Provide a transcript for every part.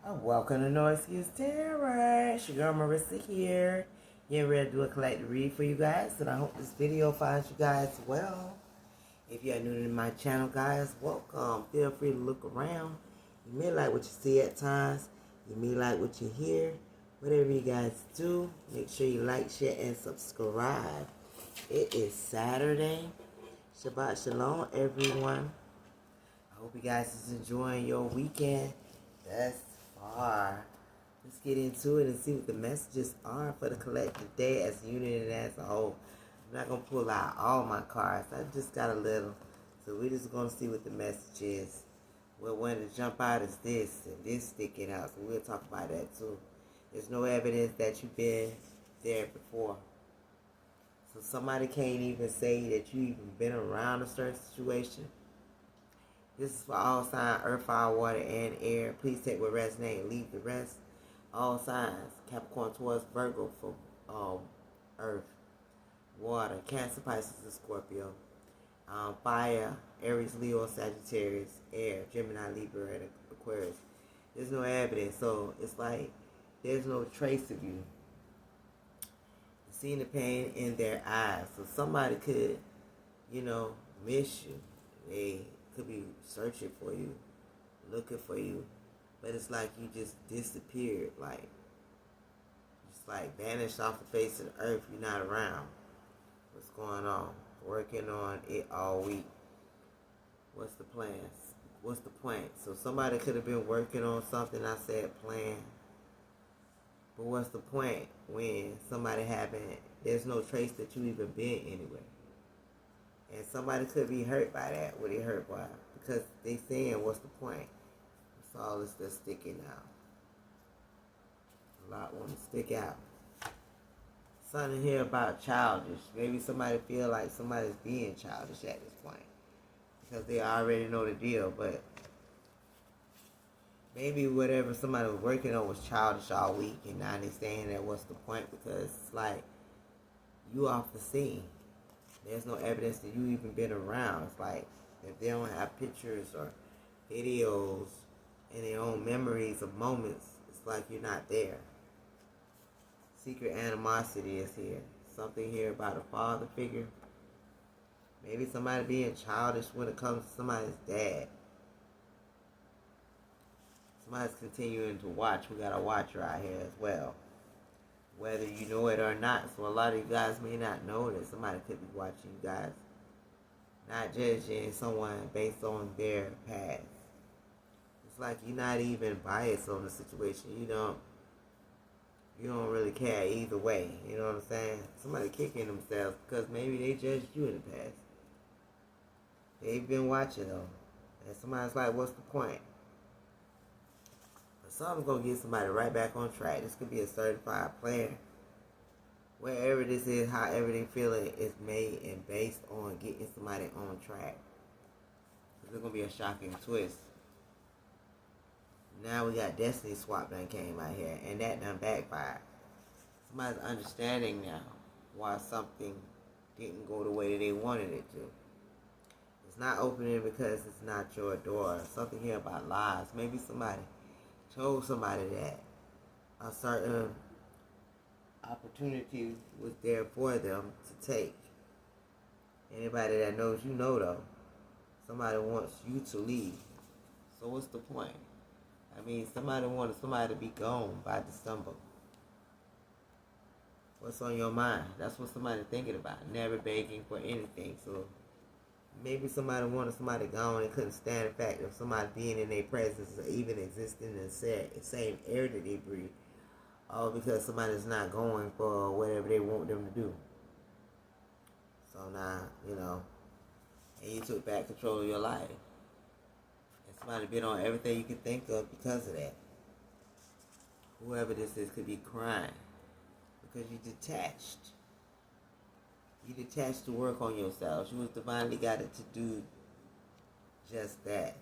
Welcome to No Excuse Terror. It's your girl Marissa here. Getting ready to do a collective read for you guys, and I hope this video finds you guys well. If you're new to my channel, guys, welcome. Feel free to look around. You may like what you see at times. You may like what you hear. Whatever you guys do, make sure you like, share, and subscribe. It is Saturday. Shabbat Shalom, everyone. I hope you guys is enjoying your weekend thus far. Let's get into it and see what the messages are for the collective day as a unit and as a whole. I'm not going to pull out all my cards. I just got a little. So we're just going to see what the message is. What wanted to jump out is this and this sticking out. So we'll talk about that too. There's no evidence that you've been there before. So somebody can't even say that you even been around a certain situation. This is for all signs, earth, fire, water, and air. Please take what resonates and leave the rest. All signs, Capricorn, Taurus, Virgo for earth, water, Cancer, Pisces, and Scorpio. Fire, Aries, Leo, Sagittarius, air, Gemini, Libra, and Aquarius. There's no evidence, so it's like there's no trace of you. Seeing the pain in their eyes. So somebody could, miss you. They could be searching for you, looking for you, but it's like you just disappeared, just like vanished off the face of the earth. You're not around. What's going on? Working on it all week. What's the plans? What's the point? So somebody could have been working on something. I said plan. But what's the point when somebody haven't, there's no trace that you even been anywhere? And somebody could be hurt by that. What they hurt by? Because they saying, what's the point? That's all that's just sticking out. A lot want to stick out. Something here about childish. Maybe somebody feel like somebody's being childish at this point. Because they already know the deal. But maybe whatever somebody was working on was childish all week. And now they saying that what's the point? Because it's like, you off the scene. There's no evidence that you even been around. It's like if they don't have pictures or videos and their own memories of moments, it's like you're not there. Secret animosity is here. Something here about a father figure. Maybe somebody being childish when it comes to somebody's dad. Somebody's continuing to watch. We got a watcher out here as well. Whether you know it or not. So a lot of you guys may not know that somebody could be watching you guys. Not judging someone based on their past. It's like you're not even biased on the situation. You don't really care either way. You know what I'm saying? Somebody kicking themselves because maybe they judged you in the past. They've been watching them. And somebody's like, what's the point? Something's going to get somebody right back on track. This could be a certified player. Wherever this is, however they feel it, is made and based on getting somebody on track. There's going to be a shocking twist. Now we got Destiny Swap done came out here, and that done backfired. Somebody's understanding now why something didn't go the way that they wanted it to. It's not opening because it's not your door. Something here about lies. Maybe somebody told somebody that a certain opportunity was there for them to take. Anybody that knows you know though. Somebody wants you to leave. So what's the point? I mean, somebody wanted somebody to be gone by December. What's on your mind? That's what somebody's thinking about. Never begging for anything. So maybe somebody wanted somebody gone and couldn't stand the fact of somebody being in their presence or even existing in the same air that they breathe. All because somebody's not going for whatever they want them to do. So now, and you took back control of your life. And somebody been on everything you could think of because of that. Whoever this is could be crying. Because you detached. You detached to work on yourselves. You was divinely guided to do just that.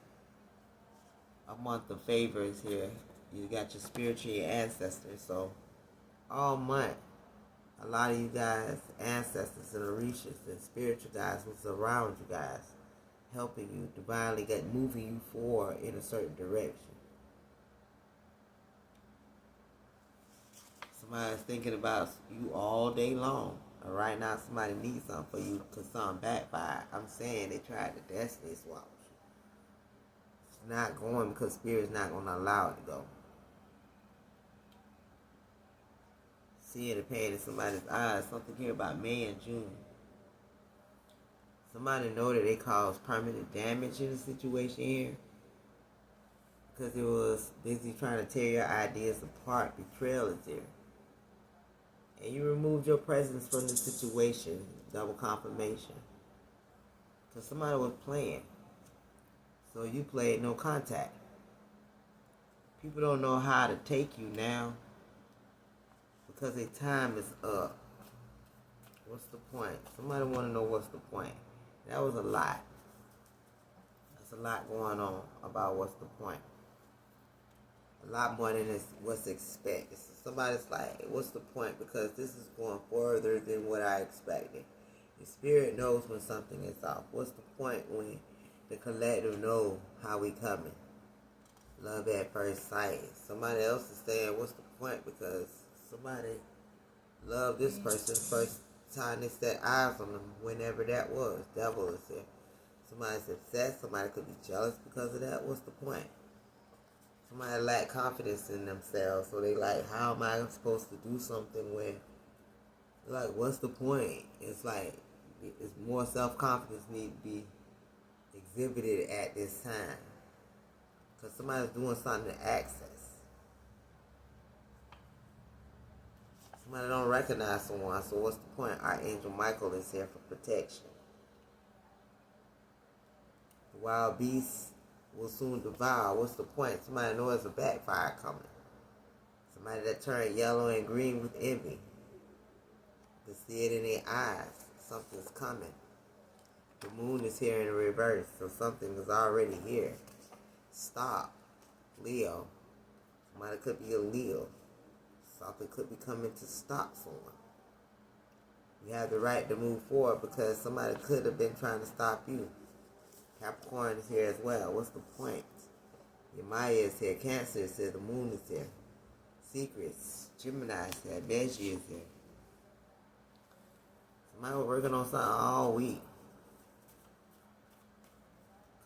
A month of favors here. You got your spiritual ancestors. So all month, a lot of you guys, ancestors and orishas and spiritual guys was around you guys, helping you, divinely moving you forward in a certain direction. Somebody's thinking about you all day long. And right now somebody needs something for you because something backfired. I'm saying they tried to destiny swap. It's not going because Spirit's not going to allow it to go. Seeing the pain in somebody's eyes. Something here about May and June. Somebody know that they caused permanent damage in the situation here. Because it was busy trying to tear your ideas apart. Betrayal is here. And you removed your presence from the situation. Double confirmation. Because somebody was playing. So you played no contact. People don't know how to take you now. Because their time is up. What's the point? Somebody want to know what's the point. That was a lot. That's a lot going on about what's the point. A lot more than what's expected. So somebody's like, what's the point? Because this is going further than what I expected. The Spirit knows when something is off. What's the point when the collective know how we coming? Love at first sight. Somebody else is saying, what's the point? Because somebody loved this person first time they set eyes on them, whenever that was. Devil is here. Somebody's upset. Somebody could be jealous because of that. What's the point? Somebody lack confidence in themselves, so they like, how am I supposed to do something when, like, what's the point? It's like, it's more self-confidence need to be exhibited at this time. Because somebody's doing something to access. Somebody don't recognize someone, so what's the point? Archangel Michael is here for protection. The wild beast will soon devour. What's the point? Somebody knows there's a backfire coming. Somebody that turned yellow and green with envy. They see it in their eyes. Something's coming. The moon is here in reverse, so something is already here. Stop. Leo. Somebody could be a Leo. Something could be coming to stop someone. You have the right to move forward because somebody could have been trying to stop you. Capricorn is here as well. What's the point? Your Maya is here. Cancer is here. The moon is here. Secrets. Gemini is here. Veggie is here. Somebody was working on something all week.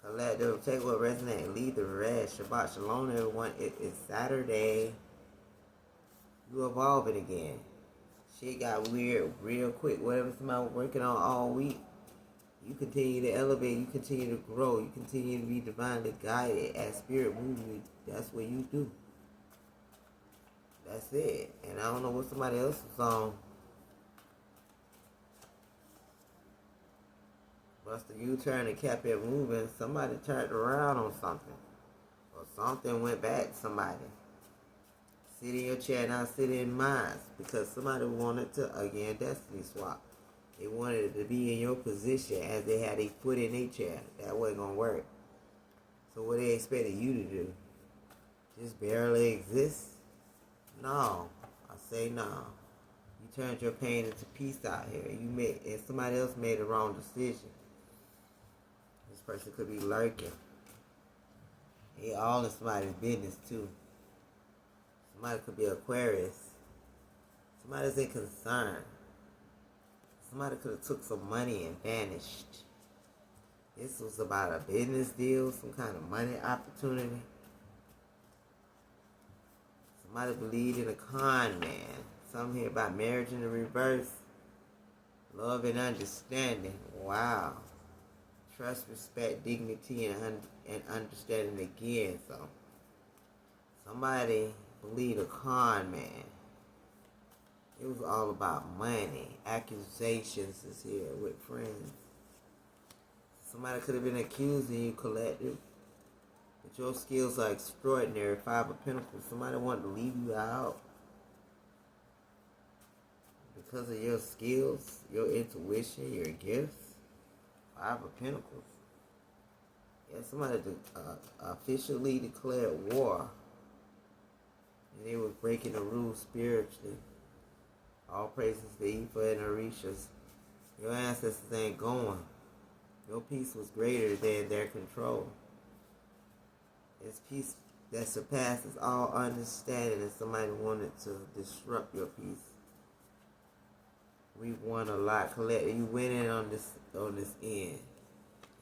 Collective. Take what resonates. Leave the rest. Shabbat Shalom, everyone. It is Saturday. You evolving again. Shit got weird real quick. Whatever somebody was working on all week, you continue to elevate, you continue to grow, you continue to be divinely guided as Spirit moves you. That's what you do. That's it. And I don't know what somebody else was on. Buster U-turn and kept it moving. Somebody turned around on something. Or something went back to somebody. Sit in your chair, now sit in mine. Because somebody wanted to, again, destiny swap. They wanted to be in your position as they had a foot in their chair. That wasn't going to work. So what they expected you to do? Just barely exist? No. I say no. You turned your pain into peace out here. And somebody else made the wrong decision. This person could be lurking. They all in somebody's business too. Somebody could be Aquarius. Somebody's in concern. Somebody could have took some money and vanished. This was about a business deal, some kind of money opportunity. Somebody believed in a con man. Something here about marriage in the reverse. Love and understanding. Wow. Trust, respect, dignity, and understanding again. So, somebody believed a con man. It was all about money. Accusations is here with friends. Somebody could have been accusing you, collective. But your skills are extraordinary. Five of Pentacles. Somebody wanted to leave you out. Because of your skills, your intuition, your gifts. Five of Pentacles. Yeah, somebody officially declared war. And they were breaking the rules spiritually. All praises to Ifa and Orishas. Your ancestors ain't going. Your peace was greater than their control. It's peace that surpasses all understanding, and somebody wanted to disrupt your peace. We won a lot collectively. You winning on this end.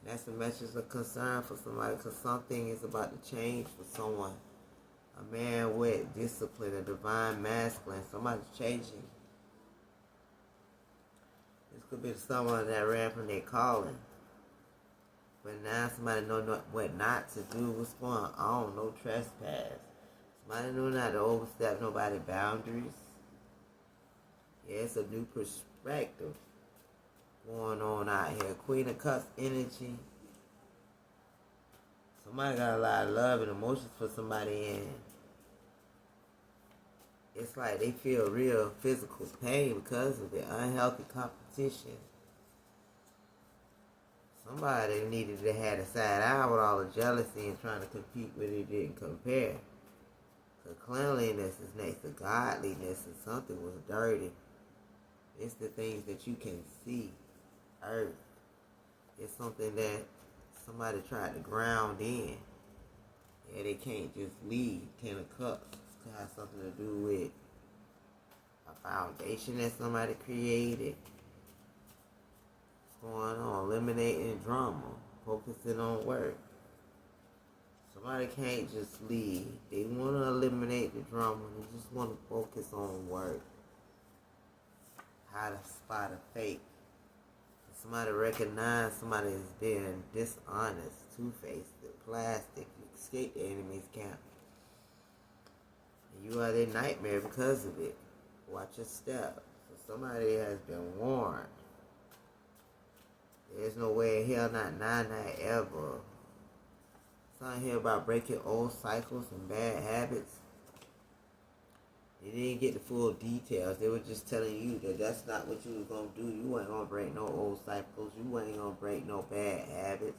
That's a message of concern for somebody, because something is about to change for someone. A man with discipline, a divine masculine, somebody's changing. This could be someone that ran from their calling. But now somebody know what not to do, what's going on, no trespass. Somebody know not to overstep nobody's boundaries. Yeah, it's a new perspective going on out here. Queen of Cups energy. Somebody got a lot of love and emotions for somebody, and it's like they feel real physical pain because of the unhealthy competition. Somebody needed to have a side eye with all the jealousy and trying to compete with it didn't compare. So cleanliness is next to godliness, and something was dirty. It's the things that you can see. Earth. It's something that somebody tried to ground in. Yeah, they can't just leave. 10 of Cups. It has something to do with a foundation that somebody created. What's going on? Eliminating drama. Focusing on work. Somebody can't just leave. They want to eliminate the drama. They just want to focus on work. How to spot a fake. Somebody recognize somebody as being dishonest, two-faced, plastic. You escape the enemy's camp. And you are their nightmare because of it. Watch your step. So somebody has been warned. There's no way in hell, not ever. Something here about breaking old cycles and bad habits. They didn't get the full details. They were just telling you that that's not what you was going to do. You ain't going to break no old cycles. You ain't going to break no bad habits.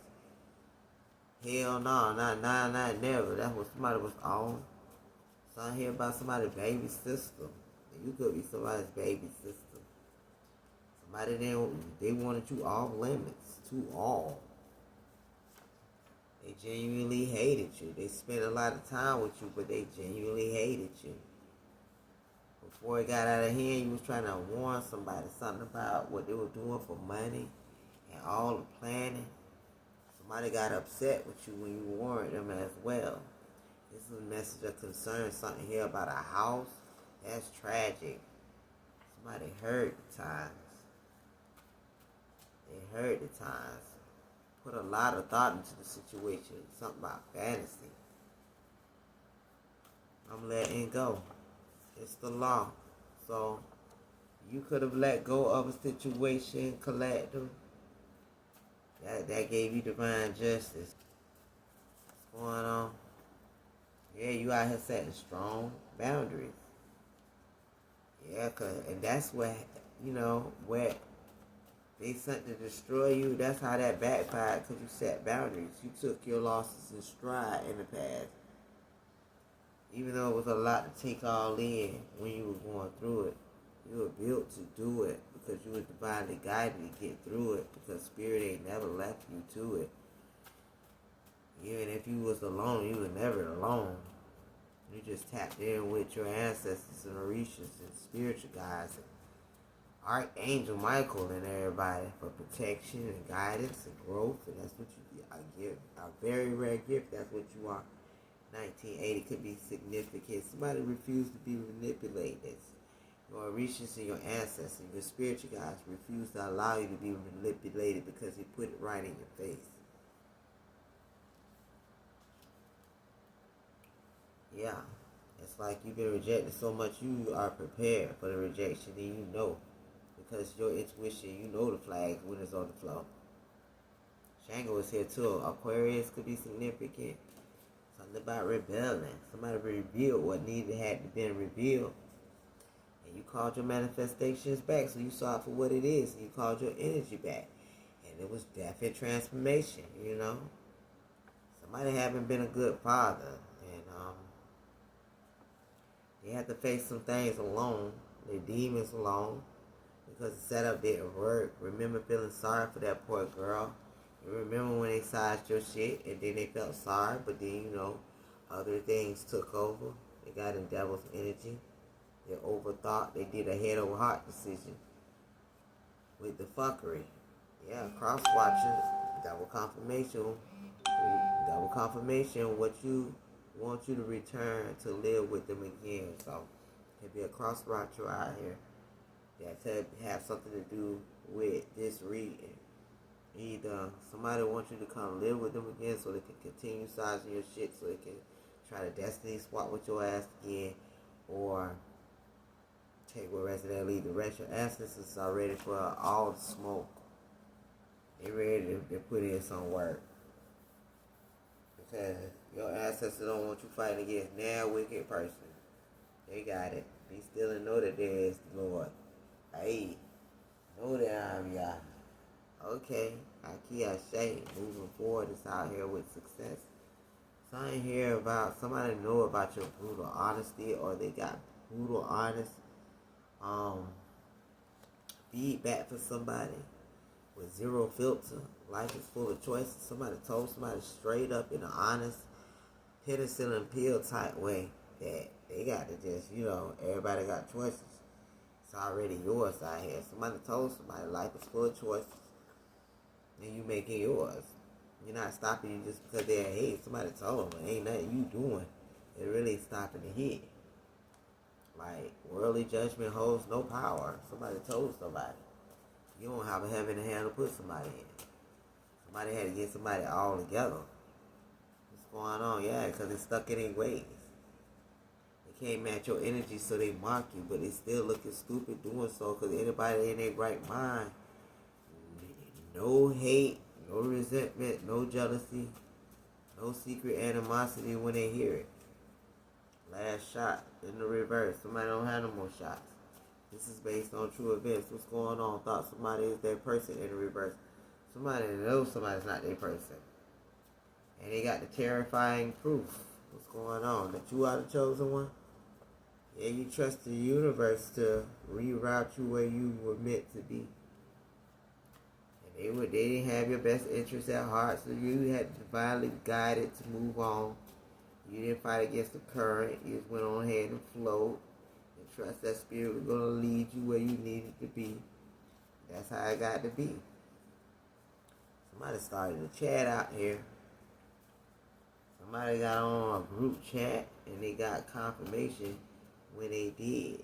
Hell no, not never. That's what somebody was on. Something here about somebody's baby system. You could be somebody's baby system. Somebody they wanted you off limits. To all. They genuinely hated you. They spent a lot of time with you, but they genuinely hated you. Before it got out of hand, you was trying to warn somebody something about what they were doing for money and all the planning. Somebody got upset with you when you warned them as well. This is a message of concern, something here about a house. That's tragic. Somebody heard the times. They heard the times. Put a lot of thought into the situation. Something about fantasy. I'm letting go. It's the law. So you could have let go of a situation, collective. That gave you divine justice. What's going on? Yeah, you out here setting strong boundaries. Yeah, and that's what, where they sent to destroy you. That's how that backfired, because you set boundaries. You took your losses in stride in the past. Even though it was a lot to take all in when you were going through it. You were built to do it because you were divinely guided to get through it, because Spirit ain't never left you to it. Even if you was alone, you were never alone. You just tapped in with your ancestors and Orishas and spiritual guides and Archangel Michael and everybody for protection and guidance and growth. And that's what you give. A very rare gift. That's what you are. 1980 could be significant. Somebody refused to be manipulated. Your Orishas and your ancestors, your spiritual guides refuse to allow you to be manipulated because they put it right in your face. Yeah. It's like you've been rejected so much you are prepared for the rejection, and you know. Because your intuition, you know the flags when it's on the floor. Shango is here too. Aquarius could be significant. Something about rebelling. Somebody revealed what had to be revealed. And you called your manifestations back, so you saw it for what it is. And you called your energy back. And it was death and transformation, Somebody haven't been a good father. And they had to face some things alone. Their demons alone. Because the setup didn't work. Remember feeling sorry for that poor girl. You remember when they sized your shit and then they felt sorry, but then, Other things took over. They got in devil's energy. They overthought. They did a head over heart decision with the fuckery. Yeah, cross watching, double confirmation. Double confirmation what you want you to return to live with them again. So it could be a cross watcher out here that have something to do with this reading. Either somebody wants you to come live with them again so they can continue sizing your shit so they can try to destiny swap with your ass again, or take what rest of that leave. The rest of your ancestors are ready for all the smoke. They ready to put in some work. Because your ancestors don't want you fighting against now wicked person. They got it. Be still and know that there is the Lord. Hey, know that I'm Yah. Okay, Aki Ashe, moving forward is out here with success. So I ain't hear about somebody know about your brutal honesty, or they got brutal honest feedback for somebody with zero filter. Life is full of choices. Somebody told somebody straight up in an honest, penicillin pill type way that they got to just, everybody got choices. It's already yours out here. Somebody told somebody life is full of choices, and you making yours. You're not stopping you just because they're hate. Somebody told them, ain't nothing you doing. It really ain't stopping the hit. Like, worldly judgment holds no power. Somebody told somebody. You don't have a heaven and hell to put somebody in. Somebody had to get somebody all together. What's going on? Yeah, because it's stuck in their ways. They can't match your energy, so they mock you, but they still looking stupid doing so, because anybody in their right mind, no hate, no resentment, no jealousy, no secret animosity when they hear it. Last shot in the reverse. Somebody don't have no more shots. This is based on true events. What's going on? Thought somebody is their person in the reverse. Somebody knows somebody's not their person. And they got the terrifying proof. What's going on? That you are the chosen one? Yeah, you trust the universe to reroute you where you were meant to be. And they didn't have your best interests at heart, so you had to divinely guided to move on. You didn't fight against the current. You just went on ahead and flowed. And trust that spirit was going to lead you where you needed to be. That's how it got to be. Somebody started a chat out here. Somebody got on a group chat and they got confirmation when they did.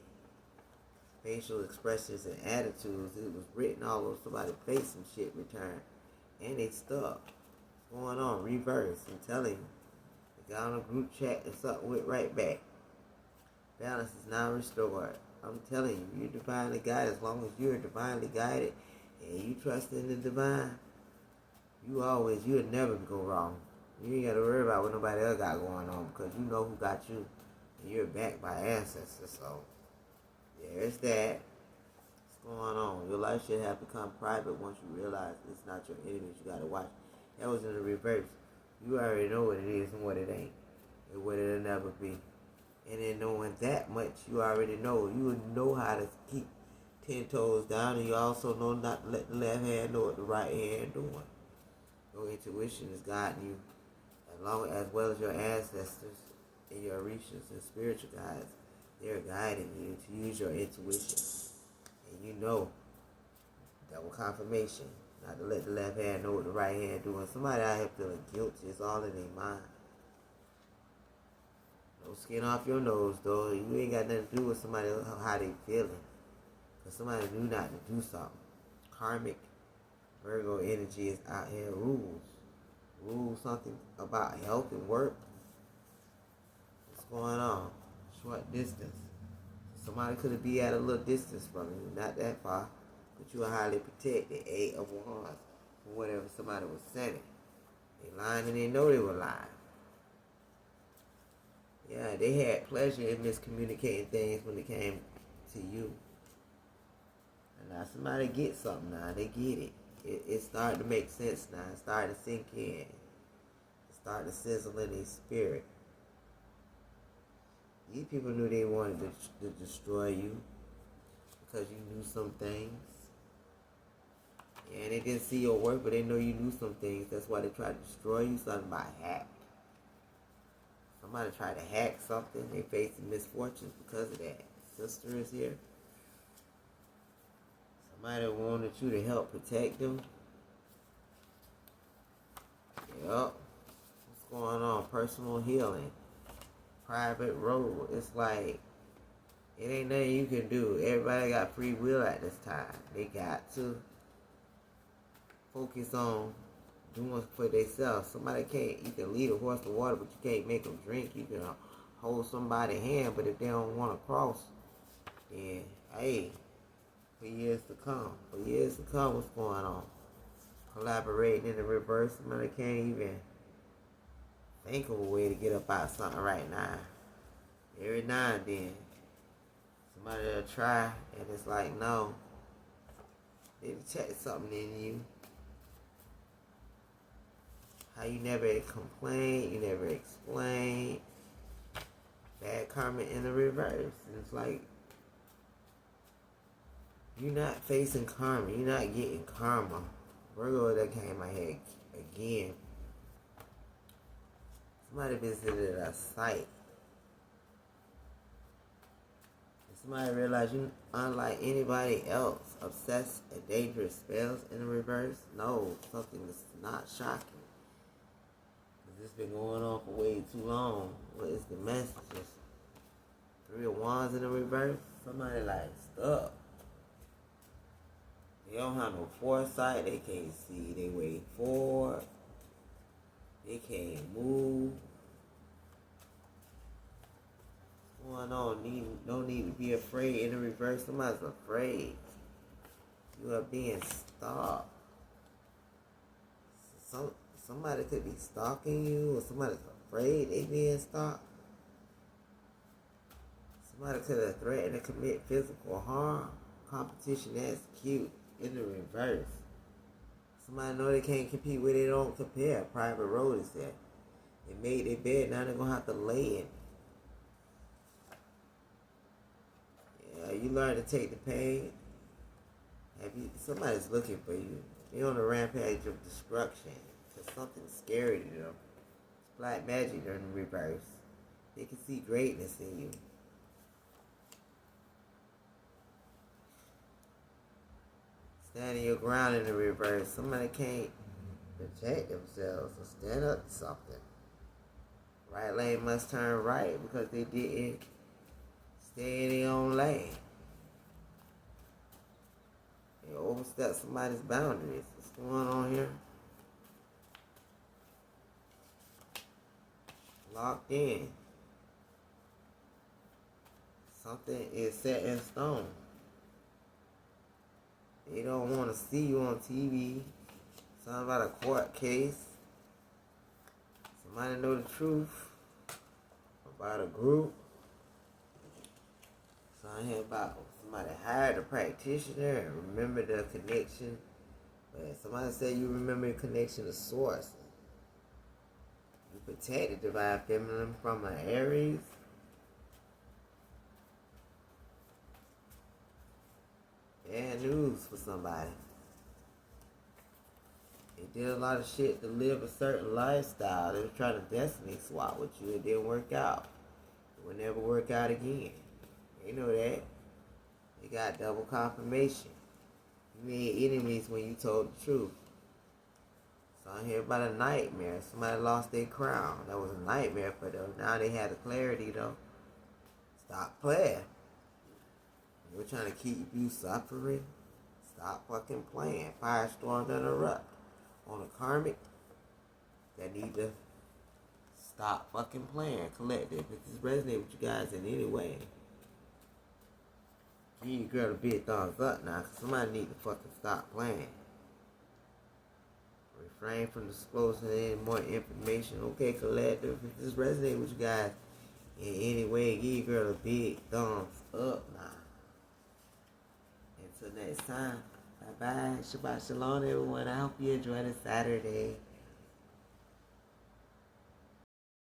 Facial expressions and attitudes. It was written all over somebody's face and shit returned. And they stuck. What's going on? Reverse. I'm telling you. They got on a group chat and something went right back. Balance is now restored. I'm telling you, you're divinely guided. As long as you're divinely guided and you trust in the divine, you'll never go wrong. You ain't got to worry about what nobody else got going on, because you know who got you. And you're backed by ancestors. So, there's that. What's going on? Your life should have become private once you realize it's not your enemies. You got to watch. That was in the reverse. You already know what it is and what it ain't. And what it'll never be. And in knowing that much, you already know. You would know how to keep 10 toes down, and you also know not to let the left hand know what the right hand doing. Your intuition is guiding you, as well as your ancestors and your Orishas and spiritual guides. They're guiding you to use your intuition. And you know, double confirmation, not to let the left hand know what the right hand doing. Somebody out here feeling guilty, it's all in their mind. No skin off your nose, though. You ain't got nothing to do with somebody how they feeling. Because somebody knew not to do something. Karmic Virgo energy is out here. Rules something about health and work. What's going on? Short distance. Somebody could be at a little distance from you, not that far, but you are highly protected. 8 of Wands, from whatever somebody was saying. They lying and they know they were lying. Yeah, they had pleasure in miscommunicating things when it came to you. And now somebody gets something now. They get it. It's starting to make sense now. It's starting to sink in. It's starting to sizzle in their spirit. These people knew they wanted to destroy you because you knew some things. And they didn't see your work, but they know you knew some things. That's why they tried to destroy you. Something about hacked. Somebody tried to hack something. They facing misfortunes because of that. Sister is here. Somebody wanted you to help protect them. Yup. What's going on? Personal healing. Private road. It's like, it ain't nothing you can do. Everybody got free will at this time. They got to focus on doing for themselves. Somebody can't, you can lead a horse to water, but you can't make them drink. You can hold somebody's hand, but if they don't want to cross, then, hey, for years to come, what's going on? Collaborating in the reverse. Somebody can't even think of a way to get up out something right now. Every now and then, somebody will try, and it's like, no, they detect something in you. How you never complain, you never explain. Bad karma in the reverse. And it's like, you're not facing karma. You're not getting karma. Virgo, that came in my head again. Somebody visited a site. Somebody realized you, unlike anybody else, obsessed and dangerous spells in the reverse. No, something that's not shocking. It's been going on for way too long. What is the messages? 3 of Wands in the reverse. Somebody like stuck. They don't have no foresight. They can't see their way forward. They can't move. What's going on? No need to be afraid in the reverse. Somebody's afraid. You are being stalked. Somebody could be stalking you, or somebody's afraid they being stalked. Somebody could have threatened to commit physical harm. Competition, that's cute. In the reverse. Somebody know they can't compete where they don't compare. Private road is that. They made their bed, now they're going to have to lay in. Yeah, you learn to take the pain. Somebody's looking for you. You're on a rampage of destruction. Something scary to them. It's black magic in the reverse. They can see greatness in you. Standing your ground in the reverse. Somebody can't protect themselves or stand up to something. Right lane must turn right because they didn't stay in their own lane. They overstepped somebody's boundaries. What's going on here? Locked in. Something is set in stone. They don't want to see you on TV. Something about a court case. Somebody know the truth about a group. Something here about somebody hired a practitioner and remember the connection. But somebody said you remember your connection to source. Protect the divine feminine from an Aries. Bad news for somebody. They did a lot of shit to live a certain lifestyle. They were trying to destiny swap with you. It didn't work out. It will never work out again. They know that. They got double confirmation. You made enemies when you told the truth. So I hear about a nightmare. Somebody lost their crown. That was a nightmare for them. Now they had the clarity though. Stop playing. We're trying to keep you suffering. Stop fucking playing. Firestorms interrupt. On a karmic, that need to stop fucking playing. Collective. If this resonates with you guys in any way, give your girl a big thumbs up now. Cause somebody need to fucking stop playing. Refrain from disclosing any more information. Okay, collective. If this resonates with you guys in any way, give your girl a big thumbs up now. Until next time, bye bye. Shabbat shalom, everyone. I hope you enjoy this Saturday.